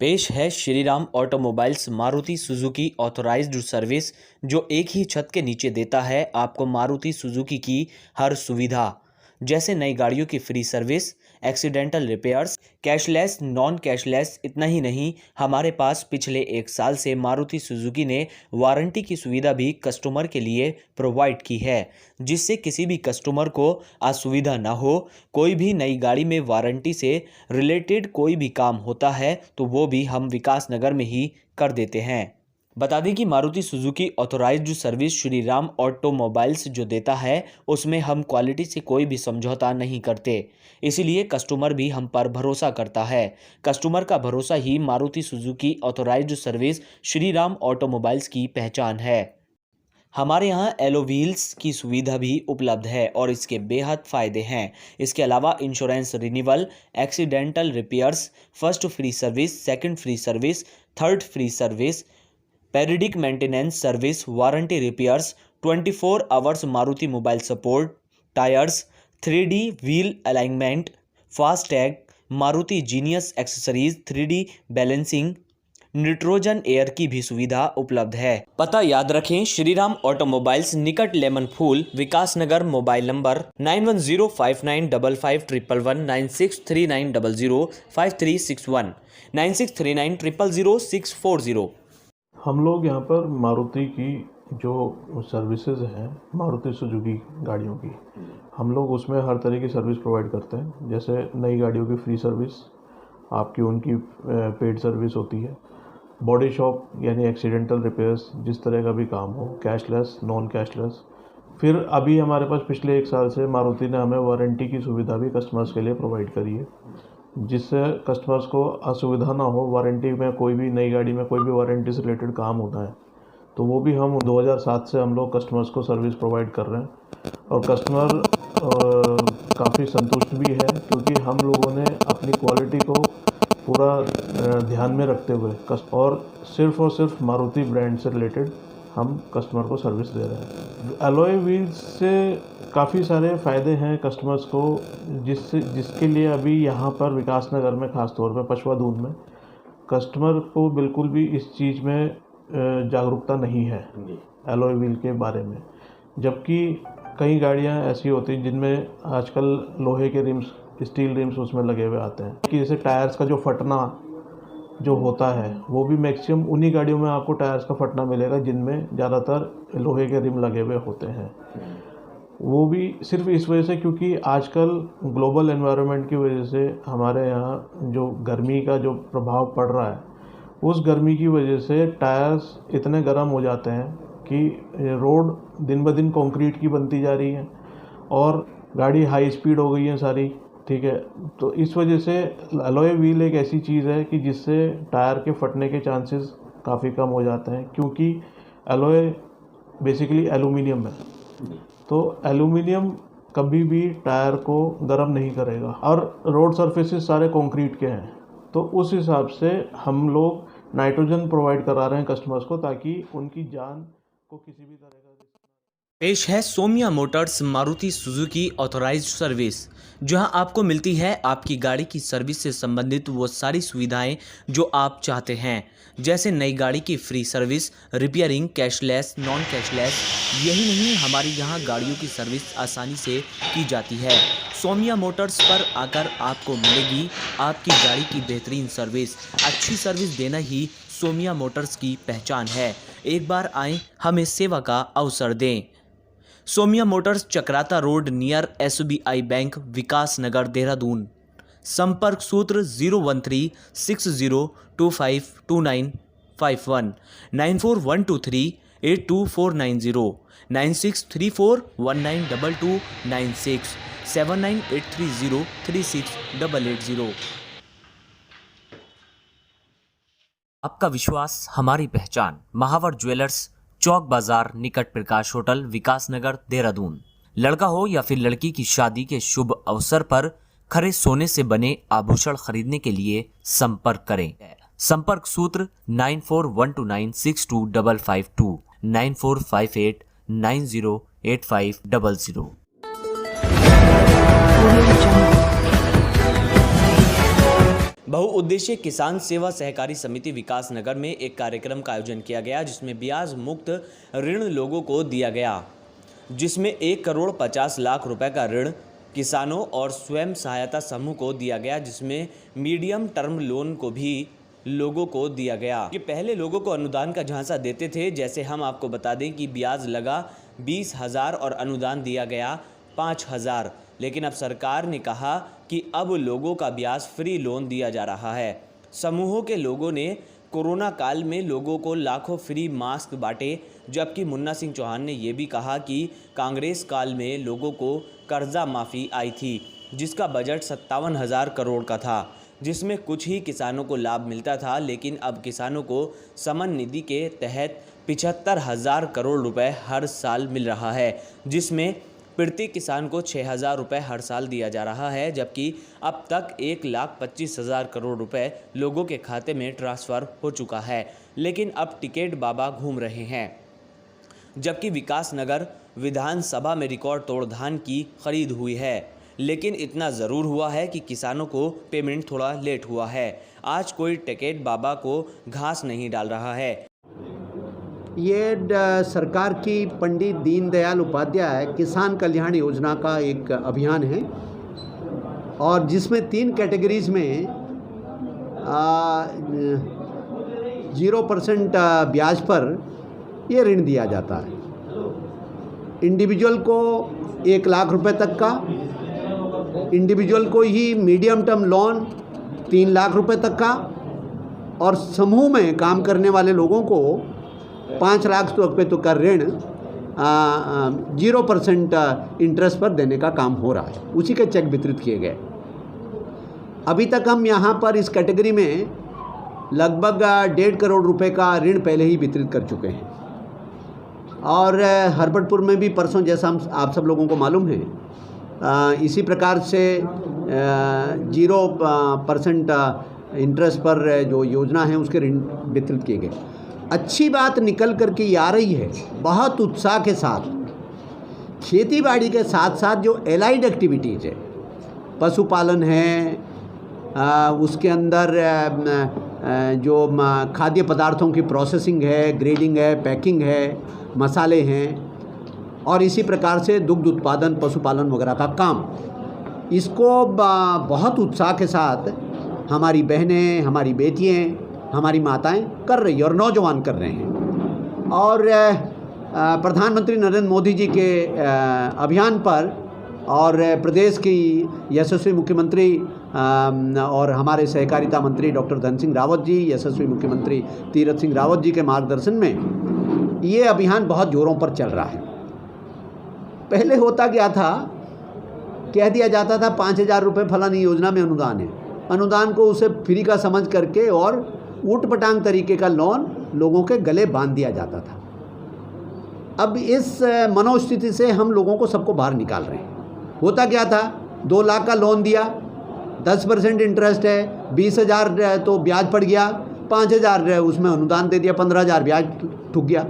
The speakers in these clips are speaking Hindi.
पेश है Shriram automobiles Maruti Suzuki authorised service, जो एक ही छत के नीचे देता है आपको मारुति सुजुकी की हर सुविधा, जैसे नई गाड़ियों की free service, accidental repairs, cashless, non cashless. इतना ही नहीं, हमारे पास पिछले 1 साल से मारुति सुजुकी ने वारंटी की सुविधा भी कस्टमर के लिए प्रोवाइड की है, जिससे किसी भी कस्टमर को असुविधा ना हो। कोई भी नई गाड़ी में वारंटी से रिलेटेड कोई भी काम होता है तो वो भी हम विकास नगर में ही कर देते हैं। बता दें कि Maruti Suzuki authorised service Shriram automobiles जो देता है, उसमें हम क्वालिटी से कोई भी समझौता नहीं करते, इसीलिए कस्टमर भी हम पर भरोसा करता है। कस्टमर का भरोसा ही Maruti Suzuki authorised service Shriram automobiles की पहचान है। हमारे यहाँ एलो व्हील्स की सुविधा भी उपलब्ध है और इसके बेहद फ़ायदे हैं। इसके अलावा insurance renewal, accidental repairs, first free service, second free service, third free service, periodic maintenance service, warranty repairs, 24 hours Maruti mobile support, tyres, 3D wheel alignment, fast tag, Maruti genius accessories, 3D balancing, nitrogen air की भी सुविधा उपलब्ध है। पता याद रखें, श्रीराम ऑटोमोबाइल्स, निकट लेमन फूल, विकास नगर। Mobile number 9105955111, 9639005361, 9639000640। हम लोग यहाँ पर मारुति की जो सर्विसेज हैं, मारुति सुजुकी गाड़ियों की, हम लोग उसमें हर तरह की सर्विस प्रोवाइड करते हैं। जैसे नई गाड़ियों की फ्री सर्विस, आपकी उनकी पेड सर्विस होती है, बॉडी शॉप यानी एक्सीडेंटल रिपेयर्स, जिस तरह का भी काम हो, कैशलेस, नॉन कैशलेस। फिर अभी हमारे पास पिछले 1 साल से मारुति ने हमें वारंटी की सुविधा भी कस्टमर्स के लिए प्रोवाइड करी है, जिससे कस्टमर्स को असुविधा ना हो। वारंटी में कोई भी नई गाड़ी में कोई भी वारंटी से रिलेटेड काम होता है तो वो भी हम 2007 से हम लोग कस्टमर्स को सर्विस प्रोवाइड कर रहे हैं, और कस्टमर काफ़ी संतुष्ट भी है, क्योंकि हम लोगों ने अपनी क्वालिटी को पूरा ध्यान में रखते हुए और सिर्फ मारुति ब्रांड से रिलेटेड हम कस्टमर को सर्विस दे रहे हैं। एलॉय व्हील्स से काफ़ी सारे फ़ायदे हैं कस्टमर्स को, जिसके लिए अभी यहाँ पर विकास नगर में, ख़ास तौर पर पछवा दूध में, कस्टमर को बिल्कुल भी इस चीज़ में जागरूकता नहीं है एलॉय व्हील के बारे में। जबकि कई गाड़ियाँ ऐसी होती हैं जिनमें आजकल लोहे के रिम्स, स्टील रिम्स उसमें लगे हुए आते हैं, कि जैसे टायर्स का जो फटना जो होता है, वो भी मैक्सिमम उन्हीं गाड़ियों में आपको टायर्स का फटना मिलेगा जिनमें ज़्यादातर लोहे के रिम लगे हुए होते हैं। वो भी सिर्फ इस वजह से क्योंकि आजकल ग्लोबल एनवायरनमेंट की वजह से हमारे यहाँ जो गर्मी का जो प्रभाव पड़ रहा है, उस गर्मी की वजह से टायर्स इतने गर्म हो जाते हैं कि रोड दिन ब दिन कंक्रीट की बनती जा रही है और गाड़ी हाई स्पीड हो गई है सारी, ठीक है। तो इस वजह से एलॉय व्हील एक ऐसी चीज़ है कि जिससे टायर के फटने के चांसेस काफ़ी कम हो जाते हैं, क्योंकि एलॉय बेसिकली एल्यूमिनियम है। तो एल्यूमिनियम कभी भी टायर को गर्म नहीं करेगा, और रोड सरफेसेस सारे कंक्रीट के हैं, तो उस हिसाब से हम लोग नाइट्रोजन प्रोवाइड करा रहे हैं कस्टमर्स को, ताकि उनकी जान को किसी भी तरह का। पेश है Somiya motors Maruti Suzuki authorised service, जहां आपको मिलती है आपकी गाड़ी की सर्विस से संबंधित वो सारी सुविधाएं जो आप चाहते हैं, जैसे नई गाड़ी की free service, repairing, cashless, non cashless. यही नहीं, हमारी यहां गाड़ियों की सर्विस आसानी से की जाती है। सोमिया मोटर्स पर आकर आपको मिलेगी आपकी गाड़ी की बेहतरीन सर्विस। अच्छी सर्विस देना ही सोमिया मोटर्स की पहचान है। एक बार आएँ, हमें सेवा का अवसर दें। Somiya motors, Chakrata road, near SBI bank, Vikas Nagar, Dehradun. संपर्क सूत्र 01360252951, 9412382490, 9634192296, 7983036880। आपका विश्वास हमारी पहचान। महावर ज्वेलर्स, चौक बाजार, निकट प्रकाश होटल, विकास नगर, देहरादून। लड़का हो या फिर लड़की की शादी के शुभ अवसर पर खरे सोने से बने आभूषण खरीदने के लिए संपर्क करें। संपर्क सूत्र 9412962552, 9458908500। बहुउद्देशीय किसान सेवा सहकारी समिति विकास नगर में एक कार्यक्रम का आयोजन किया गया, जिसमें ब्याज मुक्त ऋण लोगों को दिया गया, जिसमें 1,50,00,000 रुपए का ऋण किसानों और स्वयं सहायता समूह को दिया गया, जिसमें मीडियम टर्म लोन को भी लोगों को दिया गया। कि पहले लोगों को अनुदान का झांसा देते थे, जैसे हम आपको बता दें कि ब्याज लगा 20,000 और अनुदान दिया गया 5,000, लेकिन अब सरकार ने कहा कि अब लोगों का ब्याज फ्री लोन दिया जा रहा है। समूहों के लोगों ने कोरोना काल में लोगों को लाखों फ्री मास्क बांटे, जबकि मुन्ना सिंह चौहान ने यह भी कहा कि कांग्रेस काल में लोगों को कर्जा माफ़ी आई थी, जिसका बजट 57,000 करोड़ का था, जिसमें कुछ ही किसानों को लाभ मिलता था, लेकिन अब किसानों को समन निधि के तहत 75,000 करोड़ रुपए हर साल मिल रहा है, जिसमें प्रत्येक किसान को 6,000 रुपये हर साल दिया जा रहा है, जबकि अब तक 1,25,000 करोड़ रुपए लोगों के खाते में ट्रांसफ़र हो चुका है। लेकिन अब टिकट बाबा घूम रहे हैं। जबकि विकास नगर विधानसभा में रिकॉर्ड तोड़ धान की खरीद हुई है, लेकिन इतना ज़रूर हुआ है कि किसानों को पेमेंट थोड़ा लेट हुआ है। आज कोई टिकट बाबा को घास नहीं डाल रहा है। ये सरकार की पंडित दीनदयाल उपाध्याय किसान कल्याण योजना का एक अभियान है, और जिसमें 3 कैटेगरीज में 0% ब्याज पर ये ऋण दिया जाता है। इंडिविजुअल को 1 लाख रुपए तक का, इंडिविजुअल को ही मीडियम टर्म लोन 3 लाख रुपए तक का, और समूह में काम करने वाले लोगों को 5 लाख रुपए तो का ऋण 0% इंटरेस्ट पर देने का काम हो रहा है। उसी के चेक वितरित किए गए। अभी तक हम यहाँ पर इस कैटेगरी में लगभग 1.5 करोड़ रुपए का ऋण पहले ही वितरित कर चुके हैं। और हरबटपुर में भी परसों, जैसा आप सब लोगों को मालूम है, इसी प्रकार से 0% इंटरेस्ट पर जो योजना है उसके ऋण वितरित किए गए। अच्छी बात निकल कर के आ रही है, बहुत उत्साह के साथ खेती-बाड़ी के साथ साथ जो एलाइड एक्टिविटीज़ है, पशुपालन है, उसके अंदर जो खाद्य पदार्थों की प्रोसेसिंग है, ग्रेडिंग है, पैकिंग है, मसाले हैं, और इसी प्रकार से दुग्ध उत्पादन, पशुपालन वगैरह का काम, इसको बहुत उत्साह के साथ हमारी बहनें, हमारी बेटियाँ, हमारी माताएं कर रही है और नौजवान कर रहे हैं। और प्रधानमंत्री नरेंद्र मोदी जी के अभियान पर और प्रदेश की यशस्वी मुख्यमंत्री और हमारे सहकारिता मंत्री डॉक्टर धन सिंह रावत जी, यशस्वी मुख्यमंत्री तीरथ सिंह रावत जी के मार्गदर्शन में ये अभियान बहुत ज़ोरों पर चल रहा है। पहले होता क्या था, कह दिया जाता था 5,000 रुपये फलानी योजना में अनुदान है, अनुदान को उसे फ्री का समझ करके और ऊट-पटांग तरीके का लोन लोगों के गले बांध दिया जाता था। अब इस मनोस्थिति से हम लोगों को सबको बाहर निकाल रहे हैं। होता क्या था, 2 लाख का लोन दिया, 10% इंटरेस्ट है, 20,000 तो ब्याज पड़ गया, 5,000 उसमें अनुदान दे दिया, 15,000 ब्याज ठुक गया।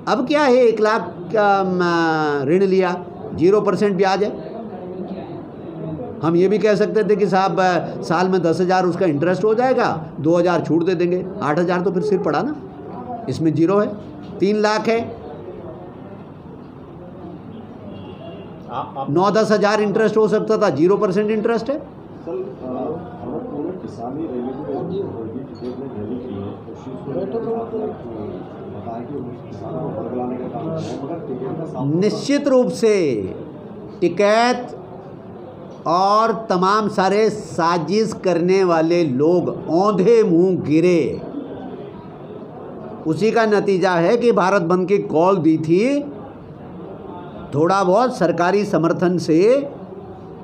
अब क्या है, 1 लाख का ऋण लिया, 0% ब्याज है। हम ये भी कह सकते थे कि साहब साल में 10,000 उसका इंटरेस्ट हो जाएगा, 2,000 छूट दे देंगे, 8,000 तो फिर सिर पड़ा ना, इसमें 0 है। 3 लाख है, 9-10 हज़ार इंटरेस्ट हो सकता था, 0% इंटरेस्ट है। निश्चित रूप से टिकैत और तमाम सारे साजिश करने वाले लोग औंधे मुंह गिरे। उसी का नतीजा है कि भारत बंद की कॉल दी थी, थोड़ा बहुत सरकारी समर्थन से,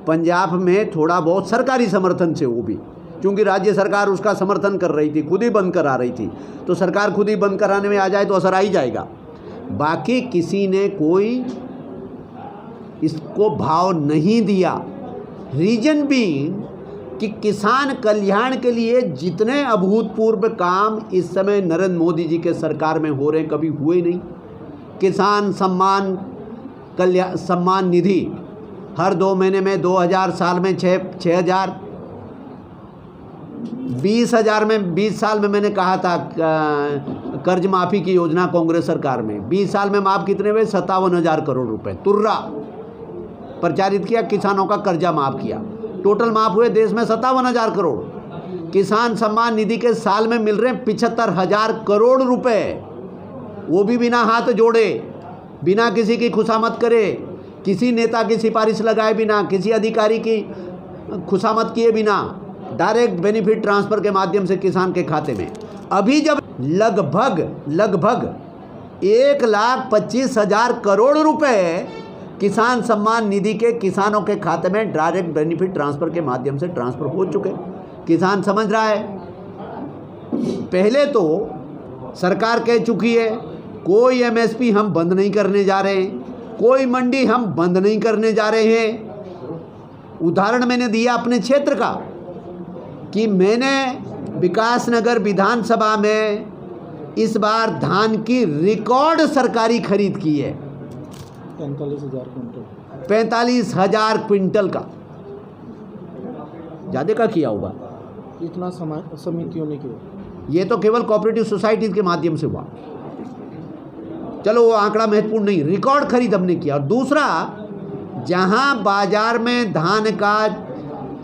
पंजाब में थोड़ा बहुत सरकारी समर्थन से, वो भी क्योंकि राज्य सरकार उसका समर्थन कर रही थी, खुद ही बंद करा रही थी, तो सरकार खुद ही बंद कराने में आ जाए तो असर आ ही जाएगा। बाकी किसी ने कोई इसको भाव नहीं दिया। रीजन भी कि किसान कल्याण के लिए जितने अभूतपूर्व काम इस समय नरेंद्र मोदी जी के सरकार में हो रहे हैं, कभी हुए नहीं। किसान सम्मान निधि हर 2 महीने में 2,000, साल में 6,000, 20,000 में 20 साल में मैंने कहा था कर्ज माफ़ी की योजना कांग्रेस सरकार में 20 साल में माफ़ कितने हुए 57,000 करोड़ रुपए तुर्रा प्रचारित किया, किसानों का कर्जा माफ़ किया। टोटल माफ़ हुए देश में 57,000 करोड़। किसान सम्मान निधि के साल में मिल रहे हैं 75,000 करोड़ रुपए, वो भी बिना हाथ जोड़े, बिना किसी की खुशामद करे, किसी नेता की सिफारिश लगाए बिना, किसी अधिकारी की खुशामद किए बिना, डायरेक्ट बेनिफिट ट्रांसफ़र के माध्यम से किसान के खाते में। अभी जब लगभग 1,25,000 करोड़ रुपए किसान सम्मान निधि के किसानों के खाते में डायरेक्ट बेनिफिट ट्रांसफ़र के माध्यम से ट्रांसफ़र हो चुके। किसान समझ रहा है। पहले तो सरकार कह चुकी है कोई एमएसपी हम बंद नहीं करने जा रहे हैं, कोई मंडी हम बंद नहीं करने जा रहे हैं। उदाहरण मैंने दिया अपने क्षेत्र का कि मैंने विकासनगर विधानसभा में इस बार धान की रिकॉर्ड सरकारी खरीद की है 45,000 क्विंटल 45,000 क्विंटल का, ज़्यादा का किया होगा। इतना समितियों ने किया, ये तो केवल कोऑपरेटिव सोसाइटीज़ के माध्यम से हुआ। चलो वो आंकड़ा महत्वपूर्ण नहीं, रिकॉर्ड खरीद हमने किया। और दूसरा, जहां बाजार में धान का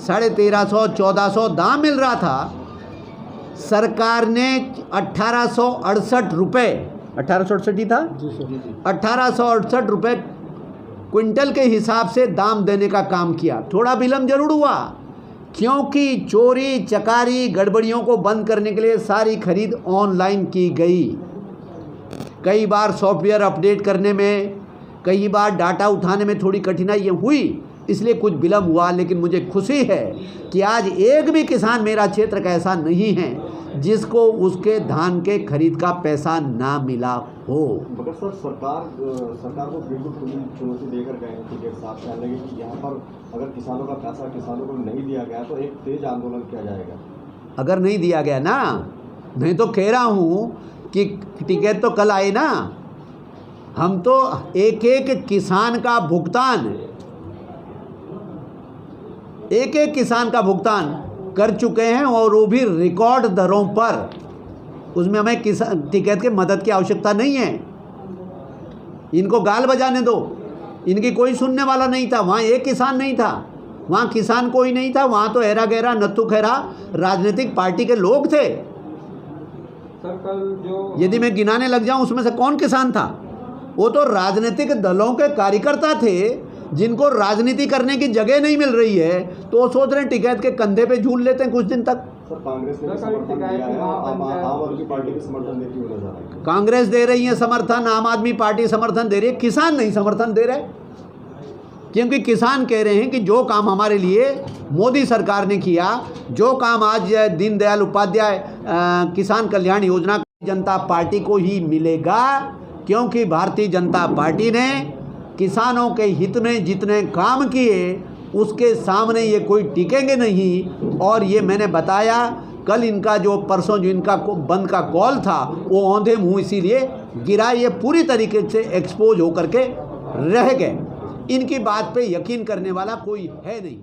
1350-1400 दाम मिल रहा था, सरकार ने 1868 रुपये, 1868 ही था, 1868 रुपये क्विंटल के हिसाब से दाम देने का काम किया। थोड़ा विलम्ब जरूर हुआ क्योंकि चोरी चकारी गड़बड़ियों को बंद करने के लिए सारी खरीद ऑनलाइन की गई। कई बार सॉफ्टवेयर अपडेट करने में, कई बार डाटा उठाने में थोड़ी कठिनाइयाँ हुई, इसलिए कुछ विलम्ब हुआ। लेकिन मुझे खुशी है कि आज एक भी किसान मेरा क्षेत्र का ऐसा नहीं है जिसको उसके धान के खरीद का पैसा ना मिला हो। मगर सर सरकार को बिल्कुल खुली चुनौती देकर गए हैं टिकट साहब, कहने लगे कि यहाँ पर अगर किसानों का पैसा किसानों को नहीं दिया गया तो एक तेज आंदोलन किया जाएगा। अगर नहीं दिया गया ना, मैं तो कह रहा हूँ कि टिकट तो कल आए ना, हम तो एक एक किसान का भुगतान कर चुके हैं और वो भी रिकॉर्ड दरों पर। उसमें हमें किसान टिकट की मदद की आवश्यकता नहीं है। इनको गाल बजाने दो, इनकी कोई सुनने वाला नहीं था। वहाँ एक किसान नहीं था, वहाँ किसान कोई नहीं था, वहाँ तो हेरा गहरा नत्थु खेरा राजनीतिक पार्टी के लोग थे। सर कल जो यदि मैं गिनाने लग जाऊं उसमें से कौन किसान था? वो तो राजनीतिक दलों के कार्यकर्ता थे जिनको राजनीति करने की जगह नहीं मिल रही है, तो वो सोच रहे हैं टिकैत के कंधे पे झूल लेते हैं कुछ दिन तक। सर कांग्रेस ने समर्थन दिया है, आम आदमी पार्टी को समर्थन देती हुई नजर आ रही है। कांग्रेस दे रही है समर्थन, आम आदमी पार्टी समर्थन दे रही है, किसान नहीं समर्थन दे रहे। क्योंकि किसान कह रहे हैं कि जो काम हमारे लिए मोदी सरकार ने किया, जो काम आज दीनदयाल उपाध्याय किसान कल्याण योजना जनता पार्टी को ही मिलेगा, क्योंकि भारतीय जनता पार्टी ने किसानों के हित में जितने काम किए उसके सामने ये कोई टिकेंगे नहीं। और ये मैंने बताया कल, इनका जो परसों जो इनका बंद का कॉल था वो औंधे मुँह इसीलिए गिरा, ये पूरी तरीके से एक्सपोज होकर के रह गए। इनकी बात पे यकीन करने वाला कोई है नहीं।